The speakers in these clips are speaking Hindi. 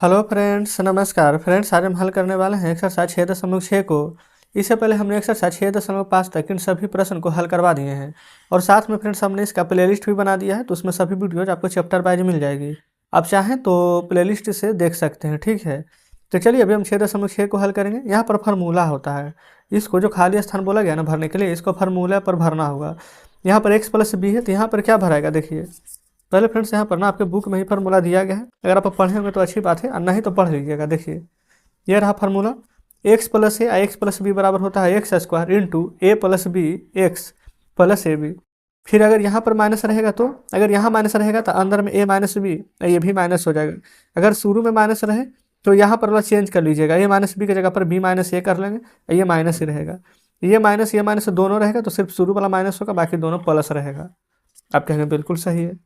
हेलो फ्रेंड्स, नमस्कार फ्रेंड्स। आज हम हल करने वाले हैं एक्सरसाइज 6.6 को। इससे पहले हमने एक्सरसाइज 6.5 तक इन सभी प्रश्न को हल करवा दिए हैं और साथ में फ्रेंड्स हमने इसका प्लेलिस्ट भी बना दिया है, तो उसमें सभी वीडियोज आपको चैप्टर वाइज मिल जाएगी। आप चाहें तो प्लेलिस्ट से देख सकते हैं, ठीक है। तो चलिए अभी हम 6.6 को हल करेंगे। यहाँ पर फार्मूला होता है, इसको जो खाली स्थान बोला गया ना भरने के लिए, इसको फार्मूला पर भरना होगा। यहाँ पर x+b है, तो यहाँ पर क्या भराएगा देखिए। पहले फ्रेंड्स यहाँ पर ना आपके बुक में ही फार्मूला दिया गया है, अगर आप पढ़े होंगे तो अच्छी बात है, और नहीं तो पढ़ लीजिएगा। देखिए ये रहा फार्मूला, x+a बराबर होता है x² इंटू a+b x+ab। फिर अगर यहाँ पर माइनस रहेगा तो, अगर यहाँ माइनस रहेगा तो अंदर में a-b, ये भी माइनस हो जाएगा। अगर शुरू में माइनस रहे तो यहाँ पर वाला चेंज कर लीजिएगा, a-b की जगह पर b-a कर लेंगे, ये माइनस ही रहेगा। ये माइनस दोनों रहेगा तो सिर्फ शुरू वाला माइनस होगा, बाकी दोनों प्लस रहेगा। आप कहेंगे बिल्कुल सही है।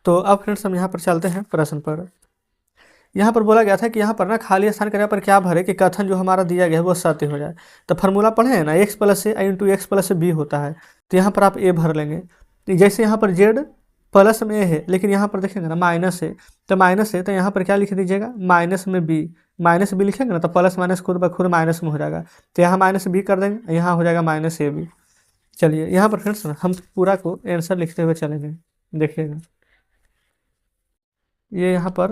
तो अब फ्रेंड्स हम यहाँ पर चलते हैं प्रश्न पर। यहाँ पर बोला गया था कि यहाँ पर ना खाली स्थान करने पर क्या भरे कि कथन जो हमारा दिया गया है वो सत्य हो जाए। तो फार्मूला पढ़े हैं ना, x+a इंटू x+b होता है, तो यहाँ पर आप a भर लेंगे। तो जैसे यहाँ पर z प्लस में a है, लेकिन यहाँ पर देखेंगे ना माइनस है, तो माइनस है तो यहाँ पर क्या लिख दीजिएगा, माइनस में b। माइनस b लिखेंगे ना तो प्लस माइनस खुद ब खुद माइनस में हो जाएगा, तो यहाँ माइनस b कर देंगे, यहाँ हो जाएगा -ab। चलिए यहाँ पर फ्रेंड्स हम पूरा को आंसर लिखते हुए चलेंगे, देखिएगा। ये यहाँ पर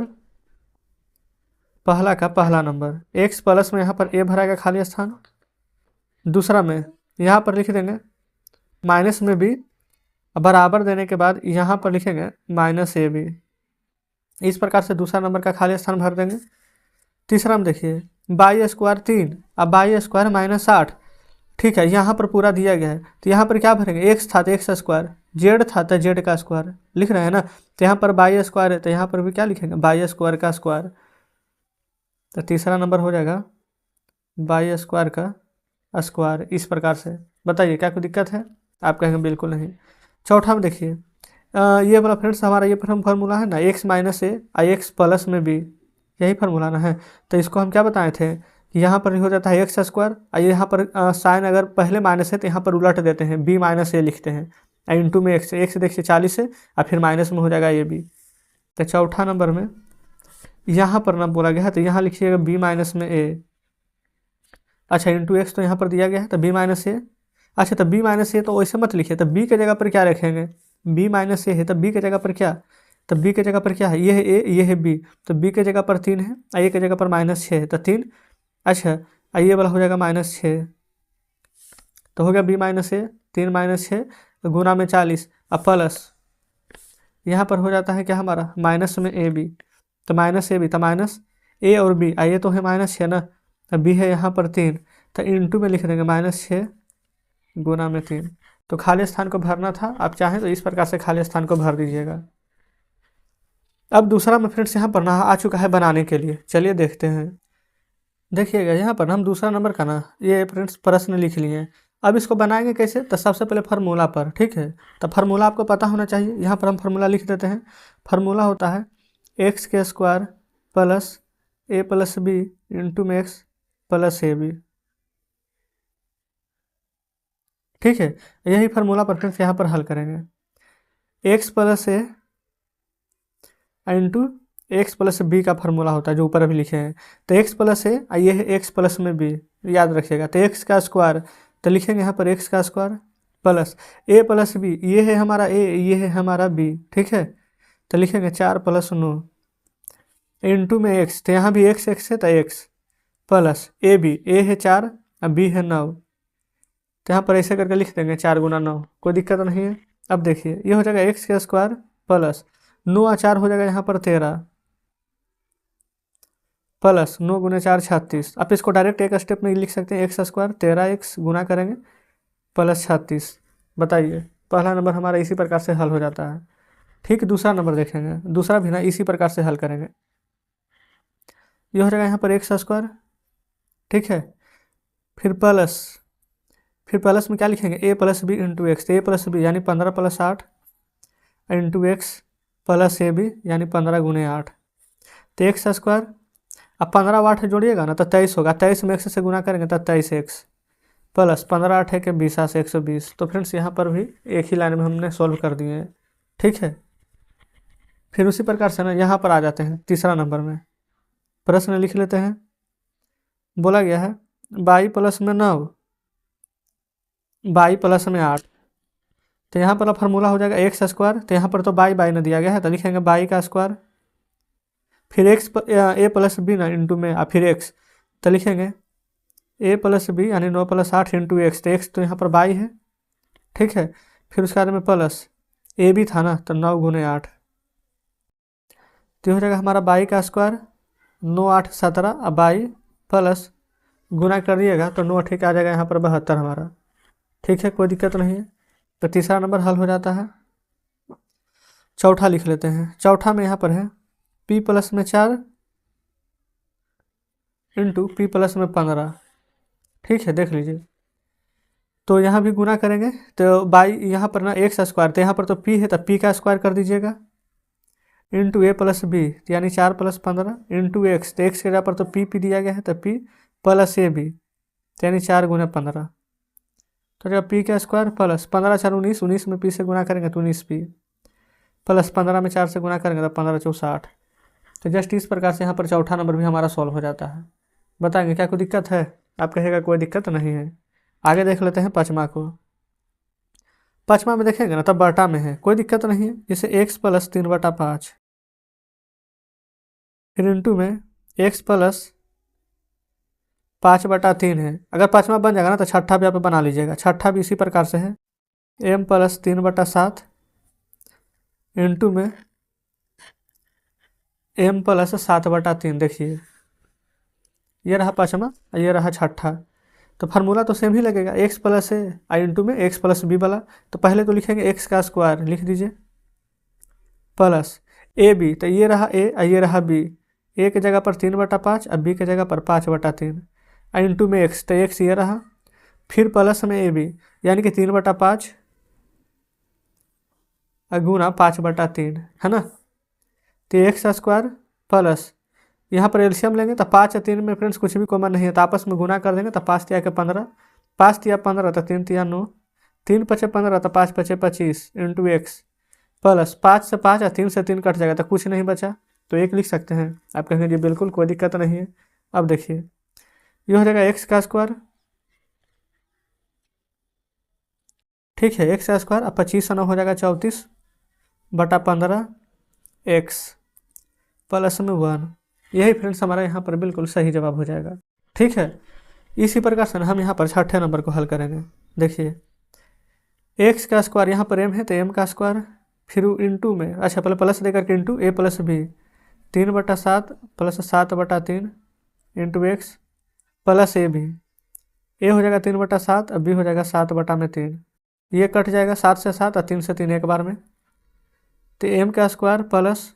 पहला का पहला नंबर x प्लस में यहाँ पर a भराएगा खाली स्थान। दूसरा में यहाँ पर लिख देंगे माइनस में b, बराबर देने के बाद यहाँ पर लिखेंगे -ab। इस प्रकार से दूसरा नंबर का खाली स्थान भर देंगे। तीसरा में देखिए y² 3 अब y² -8, ठीक है। यहाँ पर पूरा दिया गया है, तो यहाँ पर क्या भरेंगे, x था तो x², z था तो z का स्क्वायर लिख रहे हैं ना, तो यहाँ पर y² है तो यहाँ पर भी क्या लिखेंगे, y² का स्क्वायर। तो तीसरा नंबर हो जाएगा y² का स्क्वायर। इस प्रकार से बताइए क्या कोई दिक्कत है, आप कहेंगे बिल्कुल नहीं। चौथा में देखिए ये वाला फ्रेंड्स हमारा ये फार्मूला है ना, x - a x प्लस में b, यही फार्मूला ना है। तो इसको हम क्या बताए थे कि यहाँ पर हो जाता है x², यहाँ पर साइन अगर पहले माइनस है तो यहाँ पर उलट देते हैं, b-a लिखते हैं, इंटू में x देखिए 40 है और फिर माइनस में हो जाएगा ये b। तो चौथा नंबर में यहाँ पर ना बोला गया है तो यहाँ लिखिएगा b-a। अच्छा इंटू x तो यहाँ पर दिया गया है तो b-a। अच्छा तो b-a तो वैसे मत लिखिए, तो b के जगह पर क्या रखेंगे, b-a है तो b के जगह पर क्या, तो b के जगह पर क्या है, ये है a ये है b, तो b के जगह पर 3 है, a के जगह पर -6 है तो 3। अच्छा ये वाला हो जाएगा -6, तो हो गया b-a 3 - 6 तो गुना में 40 अब प्लस यहाँ पर हो जाता है क्या हमारा माइनस में ab, तो -ab तो माइनस a और b, ये तो है -6 ना, तो b है यहाँ पर 3, तो इंटू में लिख देंगे -6 गुना में 3। तो खाली स्थान को भरना था, आप चाहें तो इस प्रकार से खाली स्थान को भर दीजिएगा। अब दूसरा में फ्रेंड्स यहाँ पर ना आ चुका है बनाने के लिए, चलिए देखते हैं। देखिएगा यहाँ पर हम दूसरा नंबर का ना ये फ्रेंड्स प्रश्न लिख लिए हैं। अब इसको बनाएंगे कैसे, तो सबसे पहले फार्मूला पर, ठीक है। तो फार्मूला आपको पता होना चाहिए, यहाँ पर हम फार्मूला लिख देते हैं। फार्मूला होता है x² प्लस a+b इंटू में x प्लस ab, ठीक है। यही फार्मूला पर फ्रेंड्स यहाँ पर हल करेंगे, x+a इंटू x+b का फार्मूला होता है जो ऊपर अभी लिखे हैं। तो x+a ये है x प्लस में b, याद रखिएगा। तो x का स्क्वायर तो लिखेंगे यहाँ पर x का स्क्वायर प्लस a+b, ये है हमारा a ये है हमारा b, ठीक है। तो लिखेंगे 4 + 9 इंटू में x, तो यहाँ भी x है तो x प्लस ab, a है 4 और b है 9, तो यहाँ पर ऐसे करके लिख देंगे 4 × 9, कोई दिक्कत नहीं है। अब देखिए ये हो जाएगा x का स्क्वायर प्लस 9 और 4 हो जाएगा यहाँ पर 13 प्लस 9 × 4 36। आप इसको डायरेक्ट एक स्टेप में लिख सकते हैं, x² 13x गुना करेंगे प्लस 36। बताइए पहला नंबर हमारा इसी प्रकार से हल हो जाता है, ठीक। दूसरा नंबर देखेंगे, दूसरा भी ना इसी प्रकार से हल करेंगे। ये हो जाएगा यहाँ पर x², ठीक है। फिर प्लस में क्या लिखेंगे, a+b इंटू एक्स, a+b यानी 15 + 8 इंटू एक्स प्लस ab यानी 15 × 8, तो x²। अब 15 8 जोड़िएगा ना तो 23 होगा, 23 में x से गुना करेंगे तो 23x प्लस 15 8 के 20 से 120। तो फ्रेंड्स यहाँ पर भी एक ही लाइन में हमने सॉल्व कर दिए हैं, ठीक है। फिर उसी प्रकार से ना यहाँ पर आ जाते हैं तीसरा नंबर में। प्रश्न लिख लेते हैं। बोला गया है 22 प्लस में 9, 22 प्लस में 8। तो यहाँ पर फार्मूला हो जाएगा एक्स स्क्वायर। तो यहाँ पर तो बाई बाई ने दिया गया है तो लिखेंगे बाई का स्क्वायर, फिर एक्स ए प्लस बी ना इंटू में फिर एक्स, तो लिखेंगे ए प्लस बी यानी 9 + 8 इंटू एक्स। तो एक्स तो यहाँ पर बाई है, ठीक है। फिर उसके बाद में प्लस ए भी था ना तो 9 × 8, तो हो जाएगा हमारा बाई का स्क्वायर 9 8 17 अब बाई प्लस गुना कर दिएगा तो 9 ठीक आ जाएगा यहाँ पर 72 हमारा, ठीक है, कोई दिक्कत नहीं है। तो तीसरा नंबर हल हो जाता है। चौथा लिख लेते हैं। चौथा में यहाँ पर है p प्लस में 4 इंटू p प्लस में 15, ठीक है, देख लीजिए। तो यहाँ भी गुना करेंगे तो बाई यहाँ पर ना एक्स स्क्वायर, तो यहाँ पर तो p है तो p का स्क्वायर कर दीजिएगा इंटू ए प्लस बी यानी 4 + 15 इंटू एक्स, तो एक्स के जगह पर तो p दिया गया है तो p प्लस ए बी यानी 4 × 15। तो जब p का स्क्वायर प्लस 15 4 19, 19 में p से गुना करेंगे तो 19p प्लस 15 में 4 से गुना करेंगे तो 15 4 60। तो जस्ट इस प्रकार से यहाँ पर चौथा नंबर भी हमारा सॉल्व हो जाता है। बताएंगे क्या कोई दिक्कत है? आप कहेगा कोई दिक्कत नहीं है। आगे देख लेते हैं पाँचवा को। पाँचवा में देखेंगे ना तब बटा में है, कोई दिक्कत नहीं है। जैसे x प्लस 3/5 फिर इंटू में x प्लस 5/3 है। अगर पाँचवा बन जाएगा ना तो छठा भी आप बना लीजिएगा। छठा भी इसी प्रकार से है m प्लस 3/7 इंटू में m प्लस 7/3। देखिए ये रहा पाँचवा, ये रहा छठा। तो फार्मूला तो सेम ही लगेगा, x प्लस ए आई इंटू में x प्लस बी वाला। तो पहले तो लिखेंगे x का स्क्वायर लिख दीजिए प्लस ए बी, तो ये रहा a और ये रहा b। a के जगह पर 3/5 और b के जगह पर 5/3 और इंटू में x, तो x ये रहा। फिर प्लस में ए बी यानी कि 3/5 और गुना 5/3 है ना। तो एक्स स्क्वायर प्लस यहाँ पर एल्शियम लेंगे तो 5 और 3 में फ्रेंड्स कुछ भी कॉमन नहीं है तो आपस में गुना कर देंगे तो 5 तिया के 15, 5 तिया 15 तो 3 तिया 9, 3 × 5 = 15 तो 5 × 5 = 25 इंटू एक्स प्लस 5 से 5 और 3 से 3 कट जाएगा तो कुछ नहीं बचा तो 1 लिख सकते हैं। आप कहेंगे जी बिल्कुल कोई दिक्कत नहीं है। अब देखिए ये हो जाएगा एक्स का स्क्वायर, ठीक है, एक्स का स्क्वायर। अब 25 9 हो जाएगा 34/15 एक्स प्लस में 1। यही फ्रेंड्स हमारा यहाँ पर बिल्कुल सही जवाब हो जाएगा, ठीक है। इसी प्रकार से हम यहाँ पर छठे नंबर को हल करेंगे। देखिए एक्स का स्क्वायर यहाँ पर m है तो m का स्क्वायर, फिर इंटू में अच्छा पहले प्लस देकर के into a plus B 3/7 plus 7/3 into x plus A B. A हो जाएगा 3/7 और बी हो जाएगा 7/3। ये कट जाएगा 7 से 7 और 3 से 3 एक बार में। तो m का स्क्वायर प्लस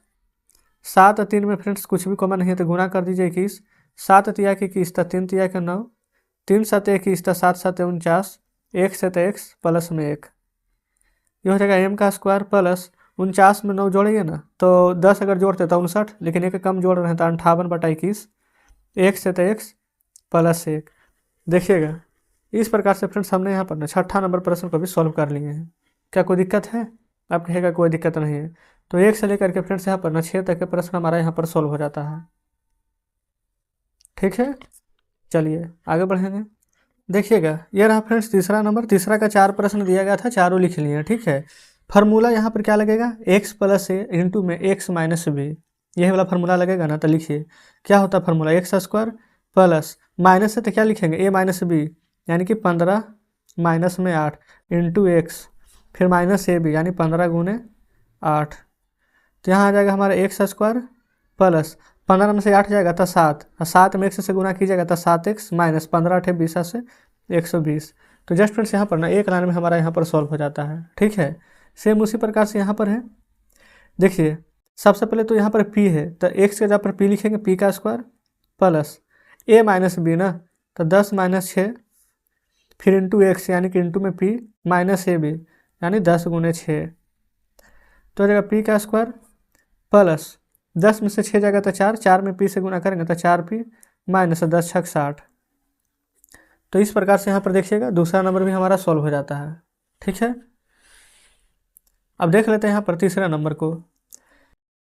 7 और 3 में फ्रेंड्स कुछ भी कॉमन नहीं है तो गुना कर दीजिए 21, 7 तिया के 21 तो 3 तिया के 9, 3 7 21 तो 7 7 49, 1 से तो x प्लस में 1। ये हो जाएगा m का स्क्वायर प्लस 49 में 9 जोड़िए ना तो 10 अगर जोड़ते तो 59, लेकिन एक कम जोड़ रहे हैं तो 58/21, 1 से तो x प्लस 1। देखिएगा इस प्रकार से फ्रेंड्स हमने यहाँ पर ना छठा नंबर प्रश्न को भी सॉल्व कर लिए हैं। क्या कोई दिक्कत है? आप कहेगा कोई दिक्कत नहीं है। तो 1 से लेकर के फ्रेंड्स यहाँ पर ना 6 तक के प्रश्न हमारा यहाँ पर सॉल्व हो जाता है, ठीक है। चलिए आगे बढ़ेंगे। देखिएगा ये रहा फ्रेंड्स तीसरा नंबर। तीसरा का 4 प्रश्न दिया गया था, चारों लिख लिए हैं, ठीक है। फार्मूला यहाँ पर क्या लगेगा x प्लस ए इंटू में x माइनस बी, यही वाला फार्मूला लगेगा ना। तो लिखिए क्या होता है formula, x square plus minus है तो क्या लिखेंगे a माइनस बी यानी कि 15 माइनस में 8 इंटू एक्स, फिर माइनस ए बी यानी 15 × 8। तो यहाँ आ जाएगा हमारा एक्स स्क्वायर प्लस 15 में से 8 जाएगा तो 7 और 7 में x से गुना कीजिएगा तो 7x माइनस 15 8 20 से 120। तो जस्ट फ्रेंड्स यहाँ पर ना एक लाइन में हमारा यहाँ पर सॉल्व हो जाता है, ठीक है। सेम उसी प्रकार से यहाँ पर है। देखिए सबसे पहले तो यहाँ पर p है तो x के जगह पर p लिखेंगे p का square plus a minus B ना तो 10 माइनस 6 फिर इंटू एक्स यानी कि इंटू में p माइनस ए बी यानी 10 × 6। तो जगह p का स्क्वायर प्लस 10 में से 6 जाएगा तो 4, 4 में p से गुना करेंगे तो 4p माइनस 10 6 60। तो इस प्रकार से यहाँ पर देखिएगा दूसरा नंबर भी हमारा सॉल्व हो जाता है, ठीक है। अब देख लेते हैं यहाँ पर तीसरा नंबर को।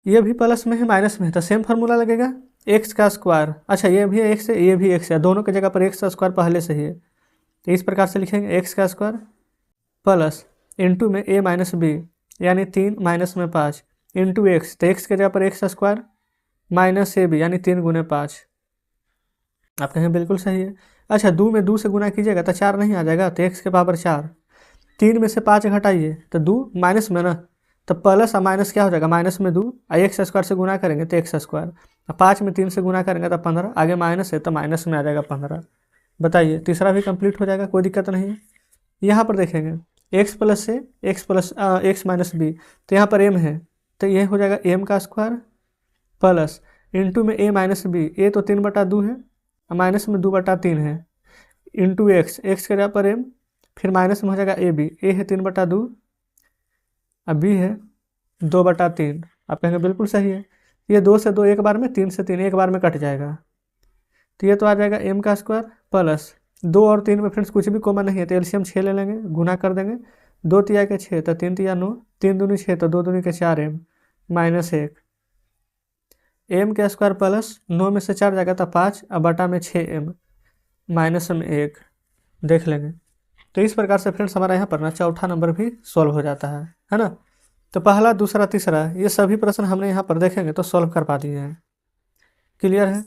ये भी प्लस में है माइनस में है तो सेम फार्मूला लगेगा, एक्स का स्क्वायर। अच्छा ये भी एक्स है ये भी एक्स है, दोनों की जगह पर एक्स का स्क्वायर पहले से ही है, तो इस प्रकार से लिखेंगे एक्स का स्क्वायर प्लस इंटू में ए माइनस बी यानी 3 माइनस में 5 इंटू एक्स, तो एक्स की जगह पर एक्स का स्क्वायर माइनस ए बी यानी 3 गुने 5। आप कहेंगे बिल्कुल सही है। अच्छा 2 में 2 से गुना कीजिएगा तो 4 नहीं आ जाएगा, तो एक्स के पावर 4। 3 में से 5 घटाइए तो 2 माइनस में ना, तो प्लस और माइनस क्या हो जाएगा, माइनस में 2 और एक्स स्क्वायर से गुना करेंगे तो एक्स स्क्वायर, 5 में 3 से गुना करेंगे तो 15, आगे माइनस है तो माइनस में आ जाएगा 15। बताइए तीसरा भी कंप्लीट हो जाएगा, कोई दिक्कत नहीं है। यहाँ पर देखेंगे एक्स प्लस से एक्स माइनस बी, तो यहाँ पर एम है तो ये हो जाएगा एम का स्क्वायर प्लस इंटू में ए माइनस बी, ए तो 3/2 है और माइनस में 2/3 है इंटू एक्स, एक्स के जगह पर एम, फिर माइनस में हो जाएगा ए बी, ए है 3/2 अब बी है 2/3। आप कहेंगे बिल्कुल सही है। ये 2 से 2 एक बार में, 3 से 3 एक बार में कट जाएगा, तो ये तो आ जाएगा एम का स्क्वायर प्लस 2 और 3 में फ्रेंड्स कुछ भी कॉमन नहीं है तो एलसीएम 6 ले लेंगे, गुना कर देंगे, 2 तिया के 6 तो 3 तिया 9, 3 दूनी 6 तो 2 दूनी के 4 एम माइनस 1, एम का स्क्वायर प्लस 9 में से 4 जाएगा तो 5 और बटा में 6 एम माइनस में 1 देख लेंगे। तो इस प्रकार से फ्रेंड्स हमारा यहाँ पर ना चौथा नंबर भी सॉल्व हो जाता है ना। तो पहला दूसरा तीसरा ये सभी प्रश्न हमने यहाँ पर देखेंगे तो सॉल्व कर पा दिए हैं। क्लियर है।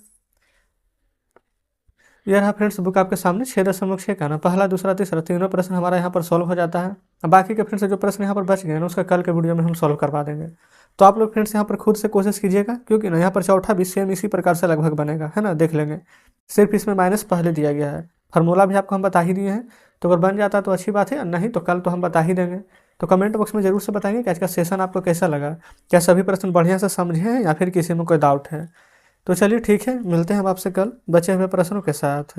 यह रहा फ्रेंड्स बुक आपके सामने 6.6 का ना, पहला दूसरा तीसरा तीनों प्रश्न हमारा यहाँ पर सॉल्व हो जाता है। अब बाकी के फ्रेंड्स जो प्रश्न यहाँ पर बच गए ना उसका कल के वीडियो में हम सॉल्व करवा देंगे। तो आप लोग फ्रेंड्स यहाँ पर खुद से कोशिश कीजिएगा, क्योंकि ना यहाँ पर चौथा भी सेम इसी प्रकार से लगभग बनेगा, है ना, देख लेंगे। सिर्फ इसमें माइनस पहले दिया गया है, फार्मूला भी आपको हम बता ही दिए हैं, तो अगर बन जाता तो अच्छी बात है, नहीं तो कल तो हम बता ही देंगे। तो कमेंट बॉक्स में जरूर से बताएंगे कि आज का सेशन आपको कैसा लगा, क्या सभी प्रश्न बढ़िया से समझे हैं या फिर किसी में कोई डाउट है। तो चलिए ठीक है, मिलते हैं हम आपसे कल बचे हुए प्रश्नों के साथ।